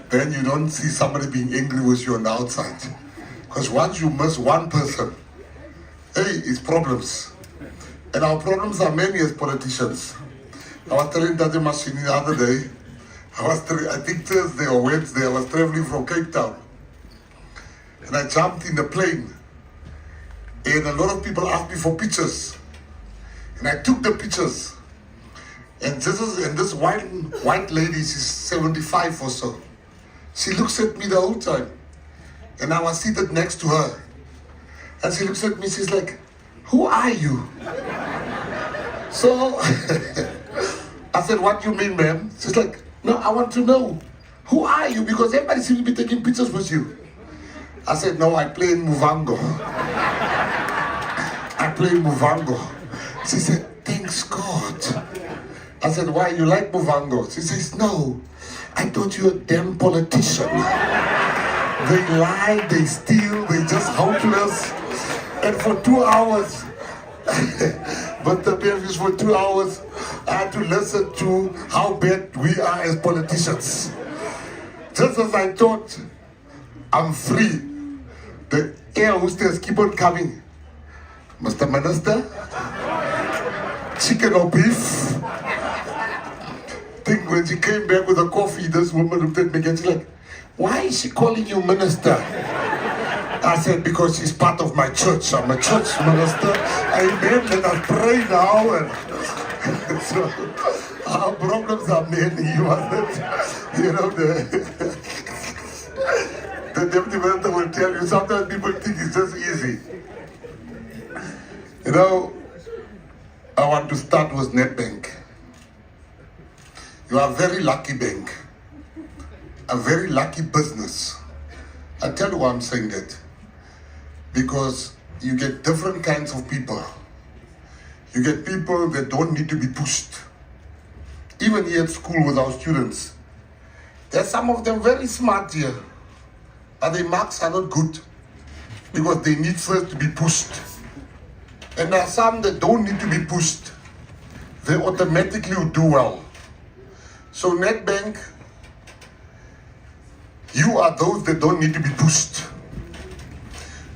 then you don't see somebody being angry with you on the outside. Because once you miss one person, hey, it's problems. And our problems are many as politicians. I was telling Daddy Machine the other day, I think Thursday or Wednesday, I was traveling from Cape Town. And I jumped in the plane. And a lot of people asked me for pictures. And I took the pictures. And this white lady, she's 75 or so. She looks at me the whole time. And I was seated next to her. And she looks at me, she's like, who are you? So I said, what do you mean, ma'am? She's like, no, I want to know. Who are you? Because everybody seems to be taking pictures with you. I said, no, I play in Muvango. I play in Muvango. She said, thanks God. I said, why, you like Muvango? She says, no, I thought you were a damn politician. They lie, they steal, they just hopeless. And for 2 hours, but the babies for 2 hours, I had to listen to how bad we are as politicians. Just as I thought, I'm free, the air hostess keep on coming. Mr. Minister, chicken or beef? I think when she came back with a coffee, this woman looked at me and she's like, why is she calling you minister? I said, because she's part of my church. I'm a church minister. Amen. Let us pray now. And so our problems are many. You know, the deputy minister will tell you, sometimes people think it's just easy. You know, I want to start with Nedback. You are a very lucky bank. A very lucky business. I tell you why I'm saying that. Because you get different kinds of people. You get people that don't need to be pushed. Even here at school with our students, there's some of them very smart here, but their marks are not good because they need first to be pushed. And there are some that don't need to be pushed. They automatically will do well. So Nedback, you are those that don't need to be pushed.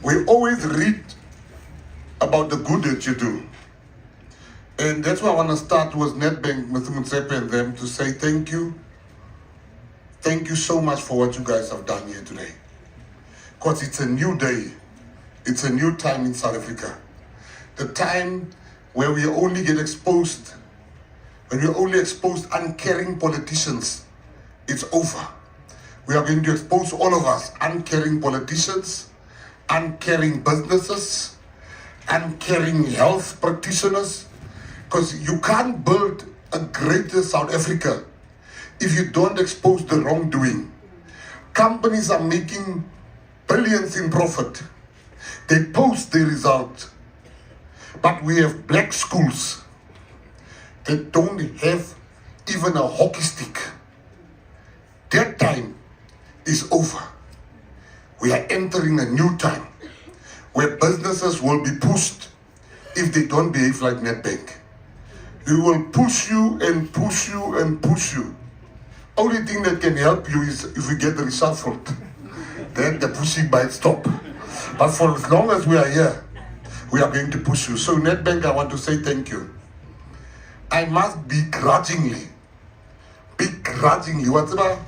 We always read about the good that you do. And that's why I want to start with Nedback, Mr. Mutsepe and them, to say thank you. Thank you so much for what you guys have done here today. Because it's a new day. It's a new time in South Africa. The time where we only get exposed, when we only expose uncaring politicians, it's over. We are going to expose all of us, uncaring politicians, uncaring businesses, uncaring health practitioners, because you can't build a greater South Africa if you don't expose the wrongdoing. Companies are making billions in profit. They post the result. But we have black schools that don't have even a hockey stick. That time is over. We are entering a new time where businesses will be pushed if they don't behave like Nedback. We will push you and push you and push you. Only thing that can help you is if we get reshuffled. Then the pushing might stop. But for as long as we are here, we are going to push you. So Nedback, I want to say thank you. I must begrudgingly, what's about?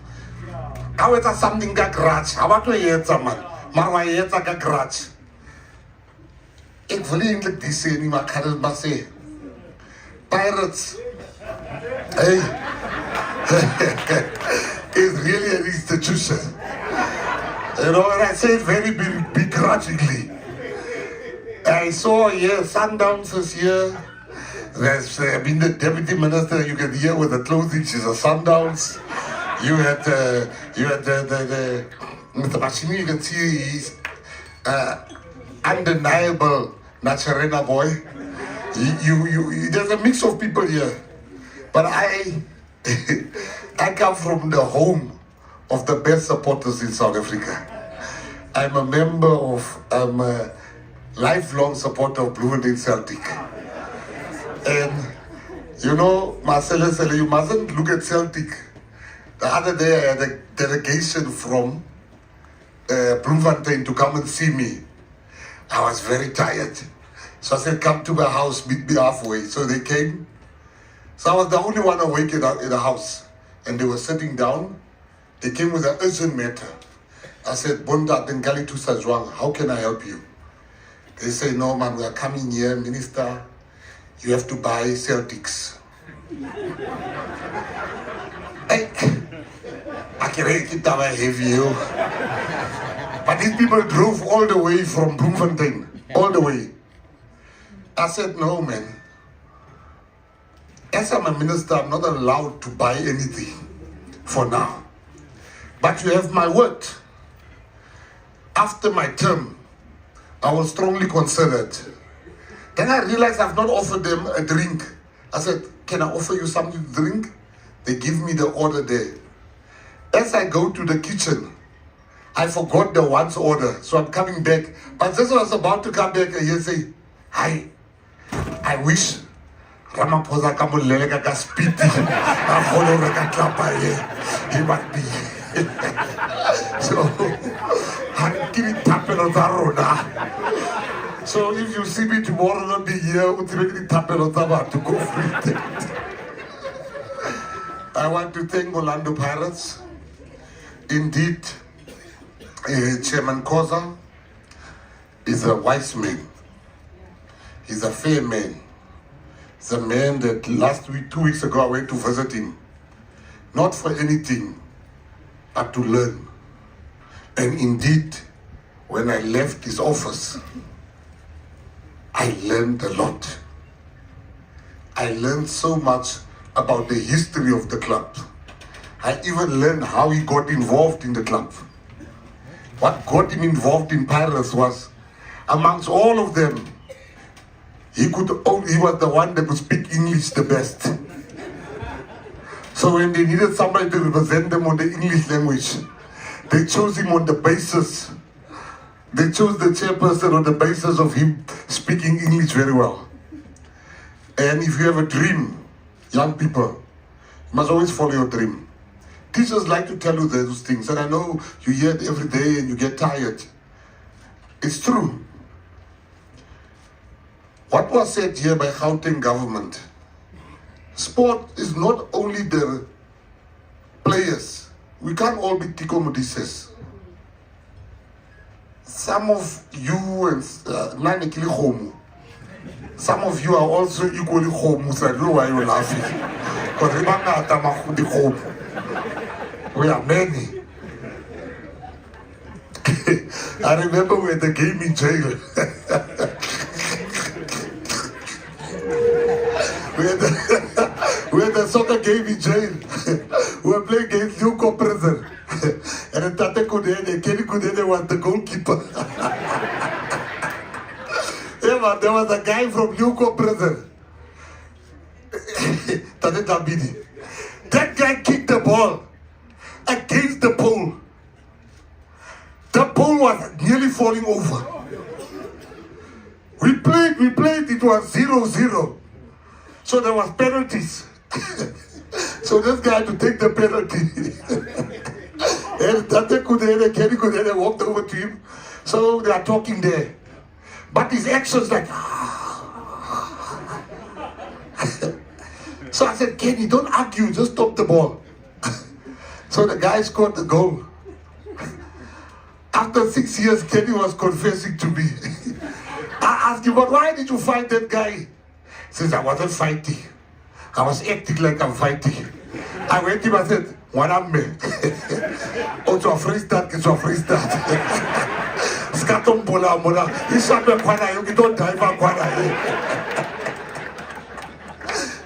I want something that grudge. I want to hear someone. Maar I hear that grudge. Ek wil nie eintlik die sê nie, maar ek gaan dit maar sê. Pirates, hey, is really an institution. You know, and I say it very begrudgingly. I saw here, Sundowns is here. There's been the deputy minister, you can hear with the clothing, she's a Sundowns. You had the Mr. Machini, you can see he's undeniable Naturena boy. There's a mix of people here. But I come from the home of the best supporters in South Africa. I'm a member of, I'm a lifelong supporter of Bloemfontein Celtic. And you know, Marcelo, you mustn't look at Celtic The other day I had a delegation from Bloemfontein to come and see me. I was very tired. So I said, come to my house, meet me halfway. So they came. So I was the only one awake in the house. And they were sitting down. They came with an urgent matter. I said, Bonda Bengali to Sajwang, how can I help you? They say, no man, we are coming here, minister. You have to buy Celtics. Hey, I can't keep that heavy. But these people drove all the way from Bloemfontein, all the way. I said, no man. As I'm a minister, I'm not allowed to buy anything for now. But you have my word. After my term, I will strongly consider it. Then I realized I've not offered them a drink. I said, can I offer you something to drink? They give me the order there. As I go to the kitchen, I forgot the once order, so I'm coming back. But just as I was about to come back, I say, hi, I wish Ramaphosa ka molele ka spiti. I follow ka klapa here. He must be. So, I give it tapelo tsa rona. So if you see me tomorrow, not be here, ultimately tapelo tsa batho go free. I want to thank Orlando Pirates. Indeed, Chairman Khoza is a wise man. He's a fair man. He's a man that last week, 2 weeks ago, I went to visit him. Not for anything, but to learn. And indeed, when I left his office, I learned a lot. I learned so much about the history of the club. I even learned how he got involved in the club. What got him involved in Pirates was, amongst all of them, he was the one that could speak English the best. So when they needed somebody to represent them on the English language, they chose him on the basis. They chose the chairperson on the basis of him speaking English very well. And if you have a dream, young people, you must always follow your dream. Teachers like to tell you those things, and I know you hear it every day and you get tired. It's true. What was said here by Gauteng government, sport is not only the players. We can't all be Tiko Modises. Some of you and some of you are also equally homo. So I don't know why you're laughing. We are many. I remember we had the game in jail. we had the soccer game in jail. We were playing against Newco prison. And Tate Kudene, Kenny Kudene was the goalkeeper. Yeah, man, there was a guy from Newco prison. Tate Tabidi. That guy kicked the ball against the pole. The pole was nearly falling over. We played, it was 0-0. So there was penalties. So this guy had to take the penalty. And Tate Kudene, Kenny Kudene walked over to him. So they are talking there. But his actions like... So I said, Kenny, don't argue, just stop the ball. So the guy scored the goal. After 6 years, Kenny was confessing to me. I asked him, but why did you fight that guy? He says, I wasn't fighting. I was acting like I'm fighting. I went to him and said, what am I? Oh, to a free start, it's a free start. Skatom bola bola. He shot me kwana, you don't die for kwana.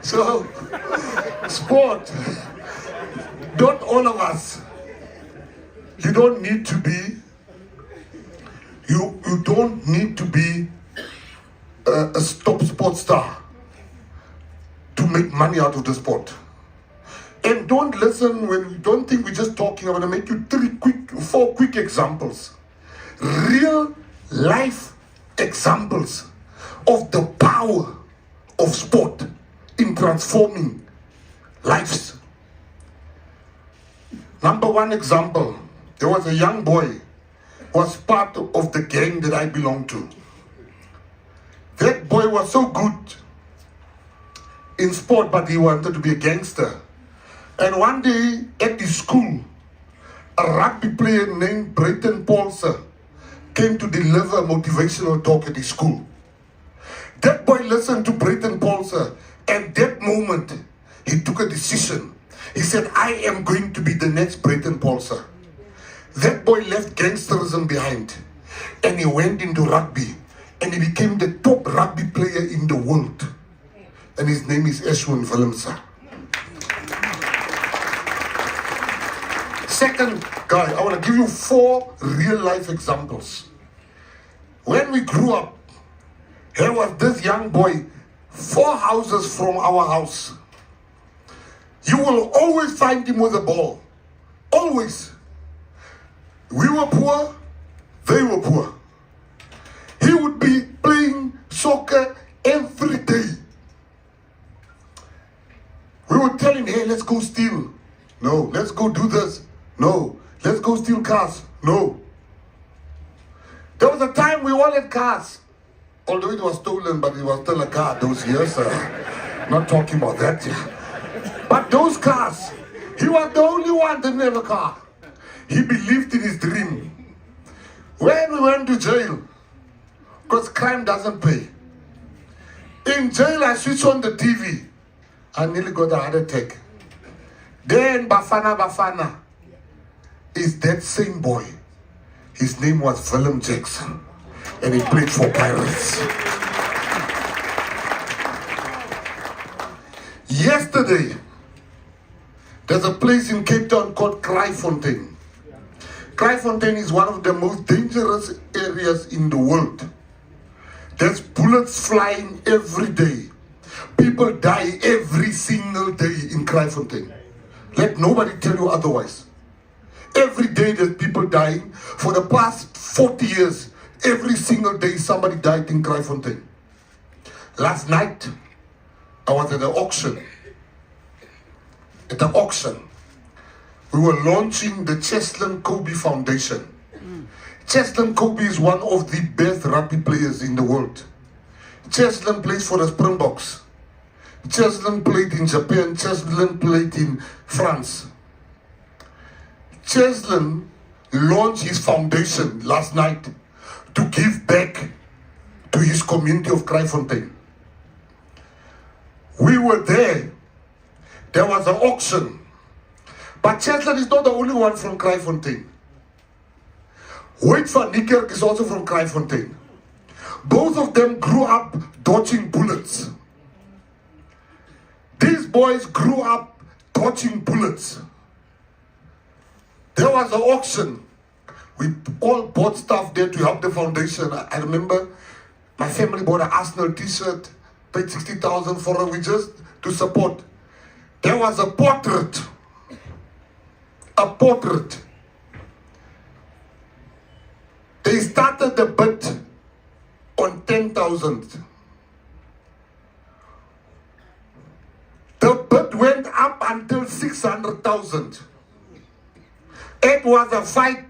So, sport, don't all of us, you don't need to be, you don't need to be a top sports star to make money out of the sport. And don't listen when you don't think we're just talking. I'm going to make you 4 quick examples. Real life examples of the power of sport in transforming lives. Number one example, there was a young boy who was part of the gang that I belonged to. That boy was so good in sport, but he wanted to be a gangster. And one day at his school, a rugby player named Gayton came to deliver a motivational talk at his school. That boy listened to Gayton. At that moment, he took a decision. He said, I am going to be the next Gayton. That boy left gangsterism behind and he went into rugby and he became the top rugby player in the world. And his name is Ashwin Willemse. Second guy, I want to give you 4 real life examples. When we grew up, there was this young boy, 4 houses from our house. You will always find him with a ball. Always. We were poor, they were poor. He would be playing soccer every day. We would tell him, hey, let's go steal. No. Let's go do this. No. Let's go steal cars. No. There was a time we wanted cars. Although it was stolen, but it was still a car those years. Not talking about that. But those cars, he was the only one that didn't have a car. He believed in his dream. When we went to jail, because crime doesn't pay. In jail, I switched on the TV. I nearly got a heart attack. Then Bafana is that same boy. His name was Willem Jackson. And he played for Pirates. Yesterday, there's a place in Cape Town called Kraaifontein. Kraaifontein is one of the most dangerous areas in the world. There's bullets flying every day. People die every single day in Kraaifontein. Let nobody tell you otherwise. Every day there's people dying. For the past 40 years, every single day somebody died in Kraaifontein. Last night, I was at the auction. At the auction, we were launching the Cheslin Kobe Foundation. Cheslin Kobe is one of the best rugby players in the world. Cheslin plays for the Springboks. Cheslin played in Japan. Cheslin played in France. Cheslin launched his foundation last night to give back to his community of Kraaifontein. We were there. There was an auction. But Cheslin is not the only one from Kraaifontein. Hoyt van Niekerk is also from Kraaifontein. Both of them grew up dodging bullets. These boys grew up dodging bullets. There was an auction. We all bought stuff there to help the foundation. I remember my family bought an Arsenal t-shirt, paid 60,000 for it, just to support. There was a portrait. A portrait. They started the bid on 10,000. The bid went up until 600,000. It was a fight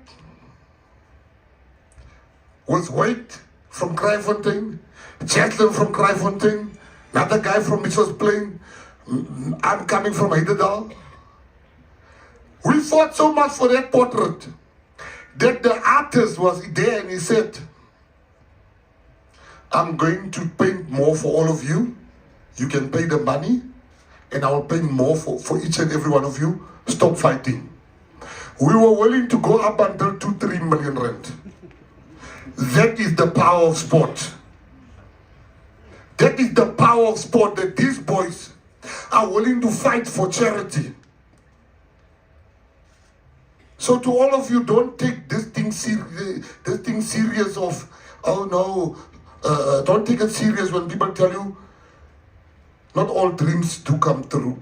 with Hoyt from Kraaifontein, Cheslin from Kraaifontein, another guy from Mitchell's Plain. I'm coming from Heidedal. We fought so much for that portrait that the artist was there and he said, I'm going to paint more for all of you. You can pay the money and I will paint more for each and every one of you. Stop fighting. We were willing to go up until 2-3 million rand. That is the power of sport. That is the power of sport, that these boys are willing to fight for charity. So to all of you, don't take this thing serious of, oh no, don't take it serious when people tell you, not all dreams do come true.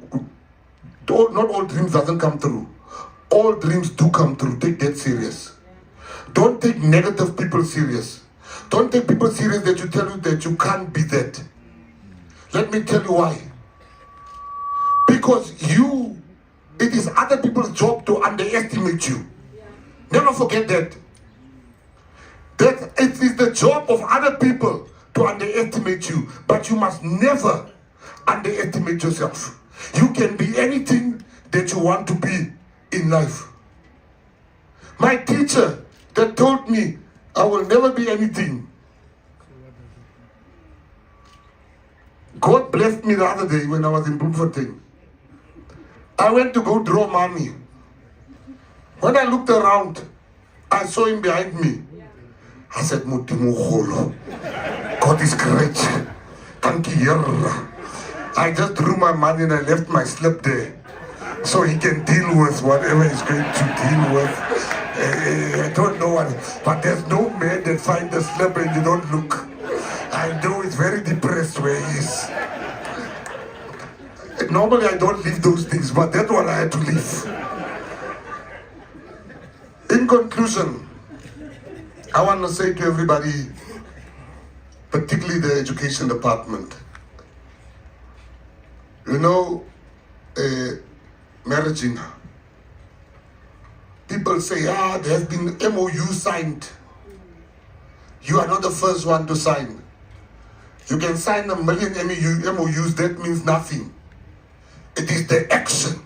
Not all dreams doesn't come true. All dreams do come true. Take that serious. Don't take negative people serious. Don't take people serious that you tell you that you can't be that. Let me tell you why. Because you It is other people's job to underestimate you. Never forget that. That it is the job of other people to underestimate you, but you must never underestimate yourself. You can be anything that you want to be in life. My teacher that told me I will never be anything. God blessed me the other day when I was in Bloemfontein. I went to go draw mommy. When I looked around, I saw him behind me. I said, Mutimo Holo. God is great. Thank you. I just drew my money and I left my slip there. So he can deal with whatever he's going to deal with. I don't know what, but there's no man that finds the slip and you don't look. I know he's very depressed where he is. Normally I don't leave those things, but that one I had to leave. In conclusion, I want to say to everybody, particularly the education department, you know, marriaging. People say, there has been MOU signed. You are not the first one to sign. You can sign 1 million MOUs, that means nothing. It is the action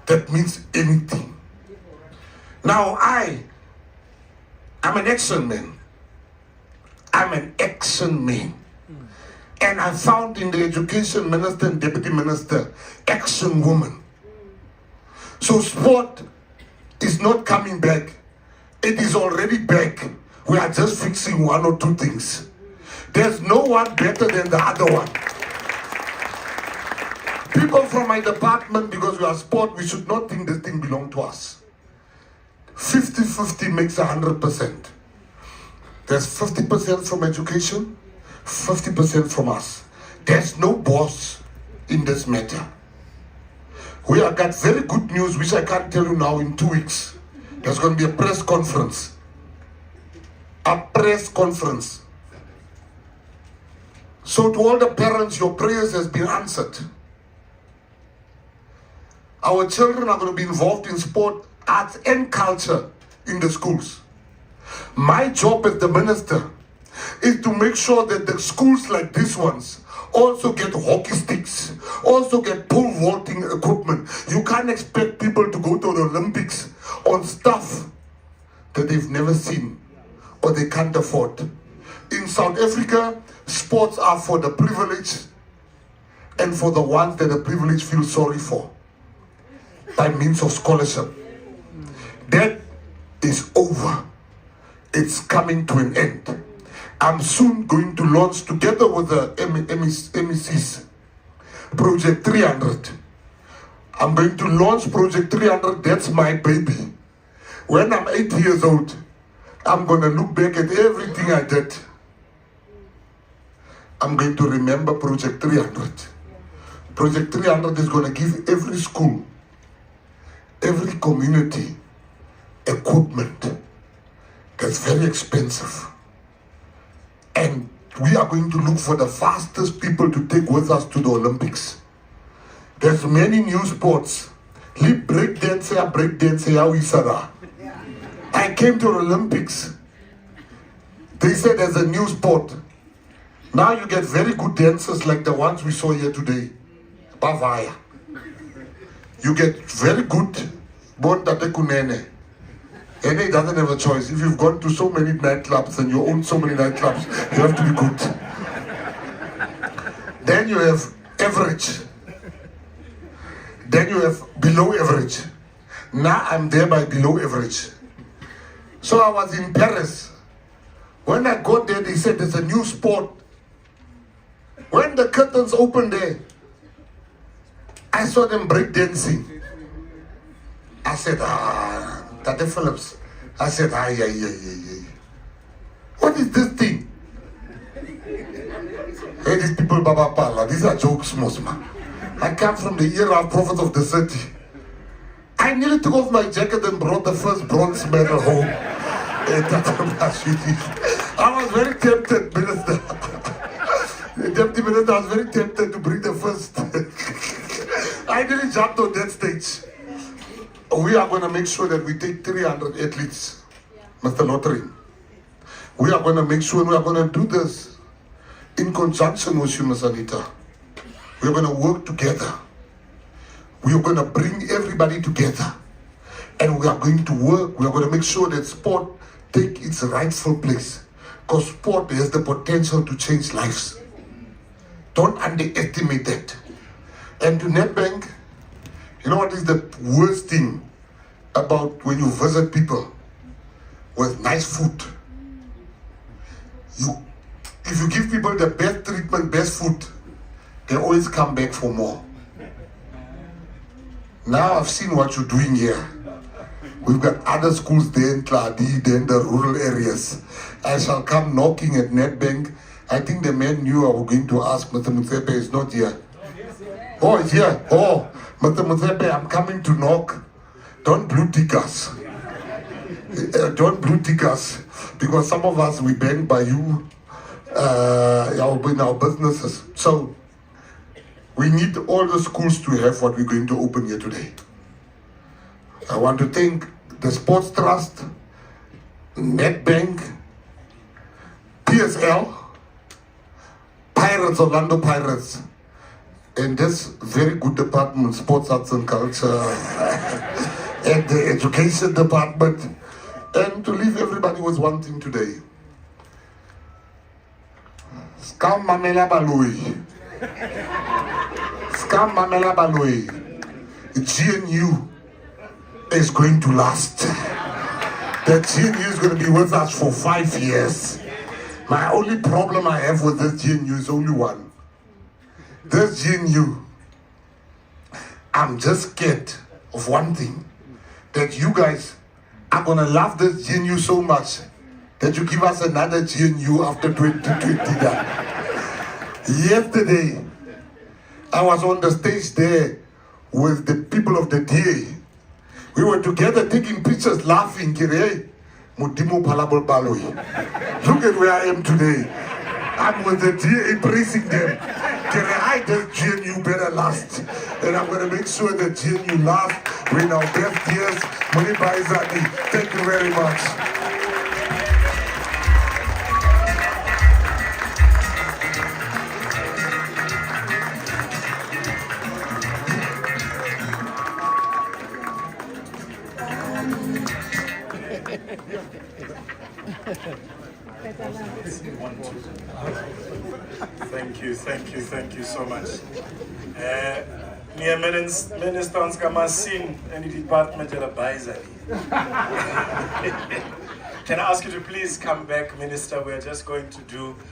that means anything. Now I'm an action man. I'm an action man. And I found in the education minister and deputy minister, action woman. So sport is not coming back. It is already back. We are just fixing 1 or 2 things. There's no one better than the other one. People from my department, because we are sport, we should not think this thing belongs to us. 50-50 makes 100%. There's 50% from education, 50% from us. There's no boss in this matter. We have got very good news, which I can't tell you now. In 2 weeks, there's going to be a press conference. A press conference. So to all the parents, your prayers has been answered. Our children are going to be involved in sport, arts and culture in the schools. My job as the minister is to make sure that the schools like these ones also get hockey sticks, also get pole vaulting equipment. You can't expect people to go to the Olympics on stuff that they've never seen or they can't afford. In South Africa, sports are for the privileged and for the ones that the privileged feel sorry for by means of scholarship. That is over. It's coming to an end. I'm soon going to launch, together with the MECs, Project 300. I'm going to launch Project 300. That's my baby. When I'm 8 years old, I'm going to look back at everything I did. I'm going to remember Project 300. Project 300 is going to give every school, every community, equipment that's very expensive. And we are going to look for the fastest people to take with us to the Olympics. There's many new sports. Breakdance, I came to the Olympics. They said there's a new sport. Now you get very good dancers like the ones we saw here today. Bavaya. You get very good Bontate Kunene. And he doesn't have a choice. If you've gone to so many nightclubs and you own so many nightclubs, you have to be good. Then you have average. Then you have below average. Now I'm there by below average. So I was in Paris. When I got there, they said there's a new sport. When the curtains opened there, I saw them breakdancing. I said, Tate Phillips. I said, what is this thing? Hey, these people, Baba Pala, these are jokes, Mosma. I come from the era of prophets of the city. I nearly took off my jacket and brought the first bronze medal home. I was very tempted, Minister. The Deputy Minister, I was very tempted to bring the first. I nearly jumped on that stage. We are going to make sure that we take 300 athletes, Mr. Lottery. We are going to make sure we are going to do this in conjunction with you, Ms. Anita. We are going to work together. We are going to bring everybody together. And we are going to work. We are going to make sure that sport take its rightful place. Because sport has the potential to change lives. Don't underestimate that. And to Nedbank, you know what is the worst thing about when you visit people with nice food? If you give people the best treatment, best food, they always come back for more. Now I've seen what you're doing here. We've got other schools there in Tladi, there in the rural areas. I shall come knocking at Nedbank. I think the man knew I was going to ask. Mr. Mutsepe is not here. Oh, he's here. Oh, Mr. Mutsepe, I'm coming to knock. Don't blue tick us. Don't blue tick us. Because some of us, we banned by you in our businesses. So, we need all the schools to have what we're going to open here today. I want to thank the Sports Trust, Nedbank, PSL, Pirates, Orlando Pirates, and this very good department, Sports, Arts and Culture, and the Education Department, and to leave everybody with one thing today. Skam Mamela Baloi. Skam Mamela Baloi. GNU is going to last. The GNU is going to be with us for 5 years. My only problem I have with this GNU is only one. This GNU, I'm just scared of one thing. That you guys are going to love this GNU so much that you give us another GNU after 2029. Yesterday, I was on the stage there with the people of the DA. We were together taking pictures, laughing. Look at where I am today. I'm with the DA embracing them. I just GNU better last. And I'm going to make sure that GNU last. We're in our best years. Thank you very much. Thank you so much. Minister Kamasin and the Department of Advisory. Can I ask you to please come back, Minister? We're just going to do